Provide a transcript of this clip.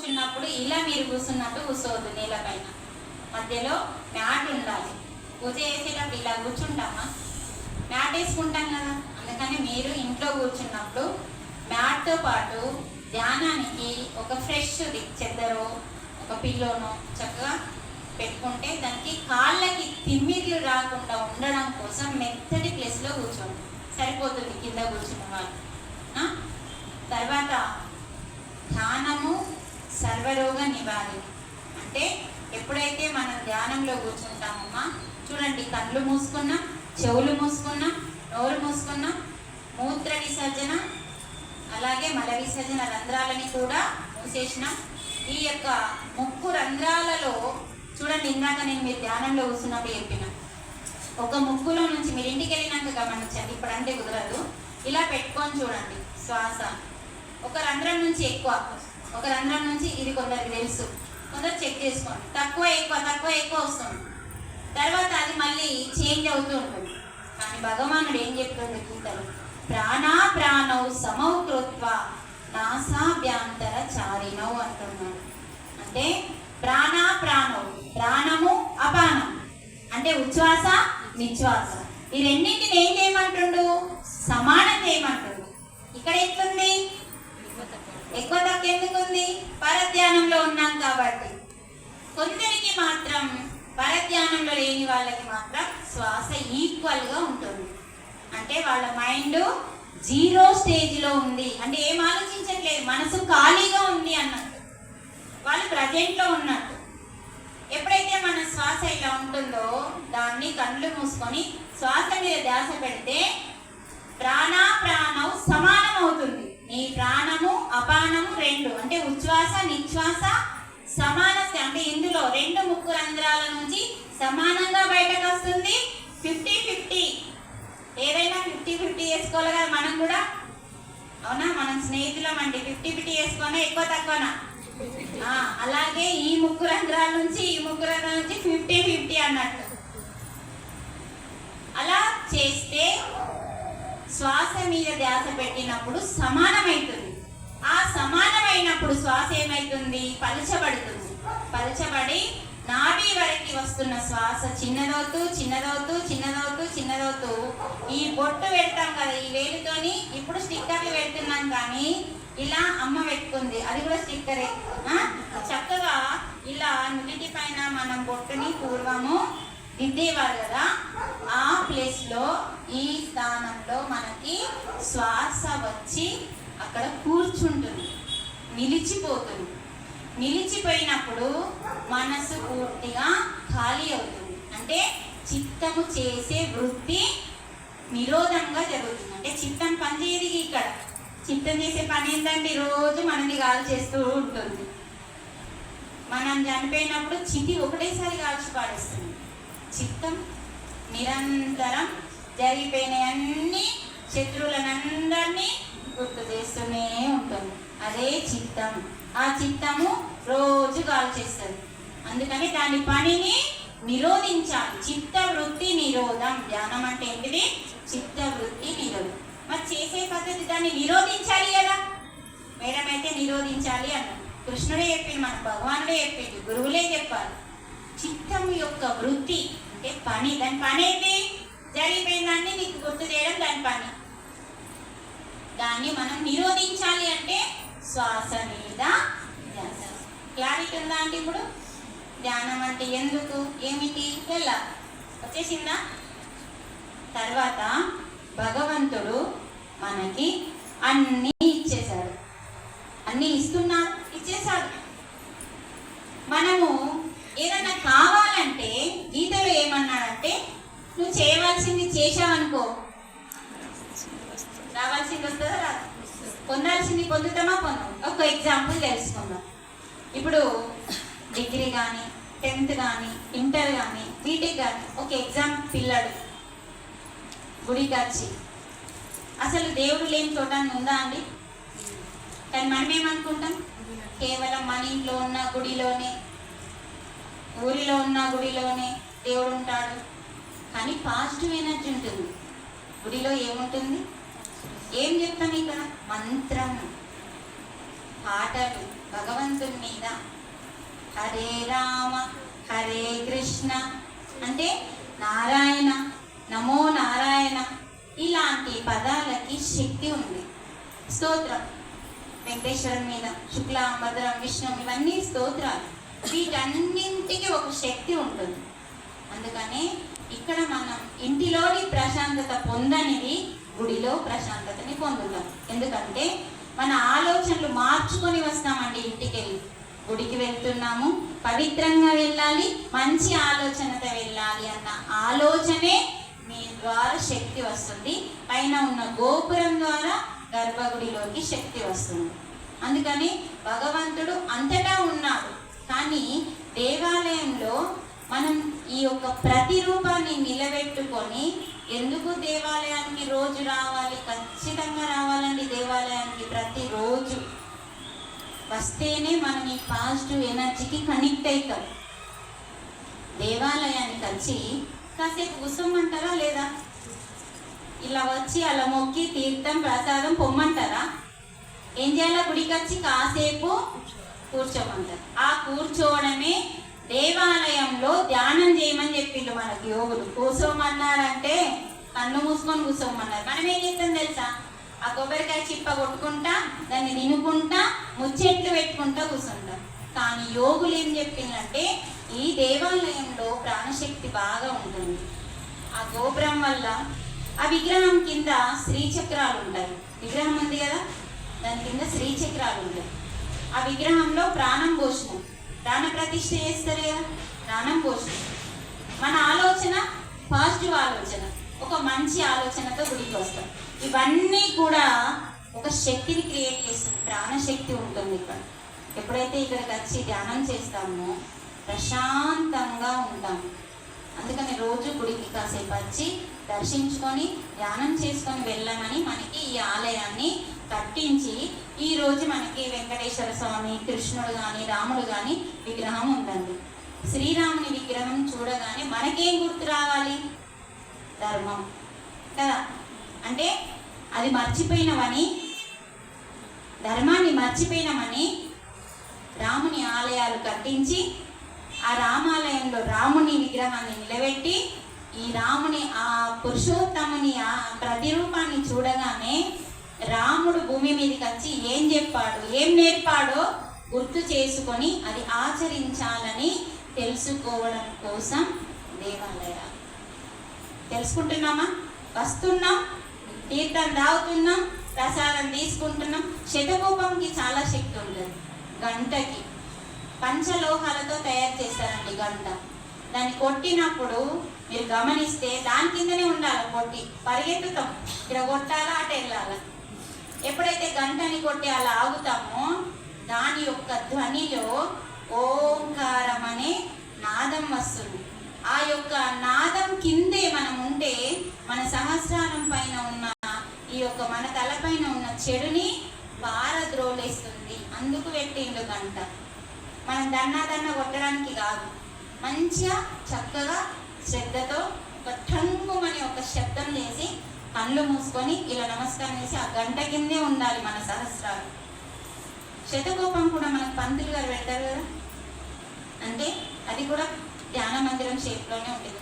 కూర్చున్నప్పుడు ఇలా మీరు కూర్చున్నట్టు కూర్చోవద్దు, నేల పైన మధ్యలో మ్యాట్ ఉండాలి. పూజ చేసేటప్పుడు ఇలా కూర్చుంటామా, మ్యాట్ వేసుకుంటాం కదా. అందుకని మీరు ఇంట్లో కూర్చున్నప్పుడు మ్యాట్తో పాటు ధ్యానానికి ఒక ఫ్రెష్ది చెద్దరో ఒక పిల్లోనో చక్కగా పెట్టుకుంటే దానికి కాళ్ళకి తిమ్మిర్లు రాకుండా ఉండడం కోసం మెత్తటి ప్లేస్లో కూర్చోండి, సరిపోతుంది కింద కూర్చున్న వాళ్ళు. తర్వాత ధ్యానము సర్వరోగ నివారణ. అంటే ఎప్పుడైతే మనం ధ్యానంలో కూర్చుంటామమ్మా, చూడండి, కళ్ళు మూసుకున్నా, చెవులు మూసుకున్నా, నోరు మూసుకున్నా, మూత్ర విసర్జన అలాగే మల విసర్జన రంధ్రాలని కూడా మూసేసినాం. ఈ యొక్క ముక్కు రంధ్రాలలో చూడండి, ఇందాక నేను మీరు ధ్యానంలో కూర్చున్నప్పుడు చెప్పిన ఒక ముక్కులో నుంచి మీరు ఇంటికి వెళ్ళినాక గమనించండి, ఇప్పుడు అంటే కుదరదు, ఇలా పెట్టుకొని చూడండి శ్వాస. ఒక రంధ్రం నుంచి ఎక్కువ, ఒక రంధ్రం నుంచి, ఇది కొందరికి తెలుసు, కొందరు చెక్ చేసుకోండి, తక్కువ ఎక్కువ వస్తుంది. తర్వాత అది మళ్ళీ చేంజ్ అవుతూ ఉంటుంది. కానీ భగవానుడు ఏం చెప్తుంది గీతలు, ప్రాణౌ సమౌ కృత్వా నాసాభ్యాంతర చారిణౌ అంటున్నాడు. అంటే ప్రాణౌ, ప్రాణము అపానం అంటే ఉచ్ఛ్వాస నిశ్వాస, ఈ రెండింటిని ఏం చేయమంటుండు, సమానం చేయమంటుండు. ఇక్కడ ఎట్లుంది, ఎక్కువ తక్కువ ఎందుకుంది, పరధ్యానంలో ఉన్నాం కాబట్టి. కొందరికి మాత్రం పరధ్యానంలో లేని వాళ్ళకి మాత్రం శ్వాస ఈక్వల్గా ఉంటుంది. అంటే వాళ్ళ మైండ్ 0 స్టేజ్లో ఉంది, అంటే ఏం ఆలోచించట్లేదు, మనసు ఖాళీగా ఉంది అన్నట్టు, వాళ్ళు ప్రజెంట్లో ఉన్నట్టు. ఎప్పుడైతే మన శ్వాస ఇలా ఉంటుందో దాన్ని కళ్ళు మూసుకొని శ్వాస మీద ధ్యాస పెడితే ప్రాణౌ సమానం అవుతుంది. నీ ప్రాణము అపానము రెండు, అంటే ఉచ్ఛ్వాస నిశ్వాస సమాన, అంటే ఇందులో 2 ముక్కు రంధ్రాల నుంచి సమానంగా బయటకు వస్తుంది. 50-50, ఏదైనా 50-50 వేసుకోవాలి కదా మనం కూడా, అవునా? మనం స్నేహితులం అండి, 50-50 వేసుకున్నా ఎక్కువ తక్కువనా? అలాగే ఈ ముక్కు రంధ్రాల నుంచి ఈ ముక్కు రంధ్రాల నుంచి 50-50 అన్నట్టు. అలా చేస్తే శ్వాస మీద ధ్యాస పెట్టినప్పుడు సమానమైతుంది. ఆ సమానమైనప్పుడు శ్వాస ఏమైతుంది, పలుచబడి నాభి వరకు వస్తున్న శ్వాస చిన్నదవుతూ ఈ బొట్టు పెడతాం కదా, ఈ వేలుతోని ఇప్పుడు స్టిక్కర్లు పెడుతున్నాం, కానీ ఇలా అమ్మ పెట్టుకుంది, అది కూడా స్టిక్కరే. చక్కగా ఇలా నుదిటి పైన మనం బొట్టుని పూర్వము దిద్దేవారు కదా, ఆ ప్లేస్లో ఈ స్థానంలో మనకి శ్వాస వచ్చి అక్కడ కూర్చుంటుంది, నిలిచిపోతుంది. నిలిచిపోయినప్పుడు మనసు పూర్తిగా ఖాళీ అవుతుంది. అంటే చిత్తము చేసే వృత్తి నిరోధంగా జరుగుతుంది. అంటే చిత్తం పనిచేయదు. ఇక్కడ చిత్తం చేసే పని ఏంటంటే రోజు మనల్ని గాలి చేస్తూ ఉంటుంది. మనం చనిపోయినప్పుడు చితి ఒకటేసారి కాల్చి పాడేస్తుంది. చిత్తం నిరంతరం జరిగిపోయిన అన్ని శత్రువులనందరినీ గుర్తు చేస్తూనే ఉంటుంది. అదే చిత్తం. ఆ చిత్తము రోజు కాల్ చేస్తుంది. అందుకని దాని పనిని నిరోధించాలి. చిత్త వృత్తి నిరోధం. ధ్యానం అంటే ఏంటిది? చిత్త వృత్తి నిరోధం. మరి చేసే పద్ధతి దాన్ని నిరోధించాలి కదా. మేడం అయితే నిరోధించాలి అన్నాడు. కృష్ణుడే చెప్పింది, మన భగవానుడే చెప్పింది, గురువులే చెప్పాలి. చిత్తం యొక్క వృత్తి అంటే పని. దాని పని ఏంటి? జరిగిపోయిన దాన్ని నీకు గుర్తు చేయడం దాని పని. దాన్ని మనం నిరోధించాలి అంటే శ్వాస మీద ధ్యాస. క్లారిటీ ఉందా అంటే ఇప్పుడు ధ్యానం అంటే ఎందుకు, ఏమిటి, ఎలా వచ్చేసిందా? తర్వాత భగవంతుడు మనకి అన్నీ ఇచ్చేశాడు. అన్నీ ఇచ్చేశాడు. మనము ఏదన్నా కావాలంటే గీతలో ఏమన్నాడంటే, నువ్వు చేయవలసింది చేశావనుకో రావాల్సింది వస్తుందా రాదు, పొందాల్సింది పొందుతామా పొందాం. ఒక ఎగ్జాంపుల్ తెలుసుకుందాం. ఇప్పుడు డిగ్రీ కానీ 10th కానీ ఇంటర్ కానీ బీటెక్ కానీ ఒక ఎగ్జామ్ పిల్లాడు గుడికి వచ్చి, అసలు దేవుడు లేని చోట ఉందా అండి? కానీ మనమేమనుకుంటాం, కేవలం మన ఇంట్లో ఉన్న గుడిలోనే, ఊరిలో ఉన్న గుడిలోనే దేవుడు ఉంటాడు. కానీ పాజిటివ్ ఎనర్జీ ఉంటుంది. గుడిలో ఏముంటుంది? ఏం చెప్తాం ఇక్కడ? మంత్రం. పాటలు భగవంతుని మీద, హరే రామ హరే కృష్ణ అంటే నారాయణ, నమో నారాయణ, ఇలాంటి పదాలకి శక్తి ఉంది. స్తోత్రం వెంకటేశ్వరం మీద, శుక్లాంబరధరం విష్ణు, ఇవన్నీ స్తోత్రాలు. వీటన్నింటికి ఒక శక్తి ఉంటుంది. అందుకనే ఇక్కడ మనం ఇంటిలోని ప్రశాంతత పొందనిది గుడిలో ప్రశాంతతని పొందుతాం. ఎందుకంటే మన ఆలోచనలు మార్చుకొని వస్తామండి. ఇంటికి వెళ్ళి గుడికి వెళ్తున్నాము, పవిత్రంగా వెళ్ళాలి, మంచి ఆలోచనతో వెళ్ళాలి అన్న ఆలోచనే మీ ద్వారా శక్తి వస్తుంది. పైన ఉన్న గోపురం ద్వారా గర్భగుడిలోకి శక్తి వస్తుంది. అందుకని భగవంతుడు అంతటా ఉన్నాడు. కానీ దేవాలయంలో మనం ఈ యొక్క ప్రతిరూపాన్ని నిలబెట్టుకొని, ఎందుకు దేవాలయానికి రోజు రావాలి? ఖచ్చితంగా రావాలండి దేవాలయానికి. ప్రతిరోజు వస్తేనే మనం ఈ పాజిటివ్ ఎనర్జీకి కనెక్ట్ అవుతాం. దేవాలయానికి వచ్చి కాసేపు కూర్చోమంటారా లేదా? ఇలా వచ్చి అలా మొక్కి తీర్థం ప్రసాదం పొమ్మంటారా? ఏం చేయాలా? గుడికి వచ్చి కాసేపు కూర్చోమంటారు. ఆ కూర్చోవడమే దేవాలయంలో ధ్యానం చేయమని చెప్పిండు మనకి యోగులు. కూర్చోమన్నారంటే కన్ను మూసుకొని కూర్చోమన్నారు. మనం ఏం చేస్తాం తెలుసా? ఆ కొబ్బరికాయ చిప్ప కొట్టుకుంటా, దాన్ని తినుకుంటా, ముచ్చెట్లు పెట్టుకుంటా కూర్చుంటాం. కానీ యోగులు ఏం చెప్పిందంటే ఈ దేవాలయంలో ప్రాణశక్తి బాగా ఉంటుంది. ఆ గోపురం వల్ల ఆ విగ్రహం కింద శ్రీచక్రాలు ఉంటాయి. విగ్రహం ఉంది కదా, దాని కింద శ్రీచక్రాలు ఉంటాయి. ఆ విగ్రహంలో ప్రాణం పోషణం, ప్రాణ ప్రతిష్ఠ చేస్తారు కదా, ప్రాణం పోషణం. మన ఆలోచన పాజిటివ్ ఆలోచన, ఒక మంచి ఆలోచనతో గుడికి వస్తాం. ఇవన్నీ కూడా ఒక శక్తిని క్రియేట్ చేస్తుంది. ప్రాణశక్తి ఉంటుంది ఇక్కడ. ఎప్పుడైతే ఇక్కడికి వచ్చి ధ్యానం చేస్తామో ప్రశాంతంగా ఉంటాము. అందుకని రోజు గుడికి కాసేపు వచ్చి దర్శించుకొని ధ్యానం చేసుకొని వెళ్ళమని మనకి ఈ ఆలయాన్ని కట్టించి ఈరోజు మనకి వెంకటేశ్వర స్వామి, కృష్ణుడు కానీ రాముడు కానీ విగ్రహం ఉందండి. శ్రీరాముని విగ్రహం చూడగానే మనకేం గుర్తు రావాలి? ధర్మం కదా. అంటే అది మర్చిపోయినవని, ధర్మాన్ని మర్చిపోయినామని రాముని ఆలయాలు కట్టించి ఆ రామాలయంలో రాముని విగ్రహాన్ని నిలబెట్టి ఈ రాముని ఆ పురుషోత్తముని ఆ ప్రతిరూపాన్ని చూడగానే రాముడు భూమి మీదకి వచ్చి ఏం చెప్పాడు, ఏం నేర్పాడో గుర్తు చేసుకొని అది ఆచరించాలని తెలుసుకోవడం కోసం దేవాలయాలు. తెలుసుకుంటున్నామా? వస్తున్నాం, తీర్థం తాగుతున్నాం, ప్రసాదం తీసుకుంటున్నాం. శతకోపంకి చాలా శక్తి ఉంటుంది. గంటకి పంచలోహాలతో తయారు చేస్తారండి గంట. దాన్ని కొట్టినప్పుడు మీరు గమనిస్తే దాని కిందనే ఉండాలి కొట్టి, పరిగెత్తుతాం, ఇక్కడ కొట్టాలా అటు వెళ్ళాలి. ఎప్పుడైతే గంటని కొట్టి అలా ఆగుతామో దాని యొక్క ధ్వనిలో ఓంకారం అనే నాదం వస్తుంది. ఆ యొక్క నాదం కిందే మనం ఉంటే మన సహస్రారం పైన ఉన్న ఈ యొక్క మన తలపైన ఉన్న చెడుని పారద్రోలేస్తుంది. అందుకు పెట్టిండు గంట. మనం దన్న కొట్టడానికి కాదు, మంచిగా చక్కగా శ్రద్ధతో ఒక ఠంగుమని ఒక శబ్దం చేసి కళ్ళు మూసుకొని ఇలా నమస్కారం చేసి ఆ గంట కిందే ఉండాలి మన సహస్రాలు. శతకోపం కూడా మనకు పంతులు గారు పెడతారు కదా, అంటే అది కూడా ధ్యాన మందిరం షేప్లోనే ఉంటుంది.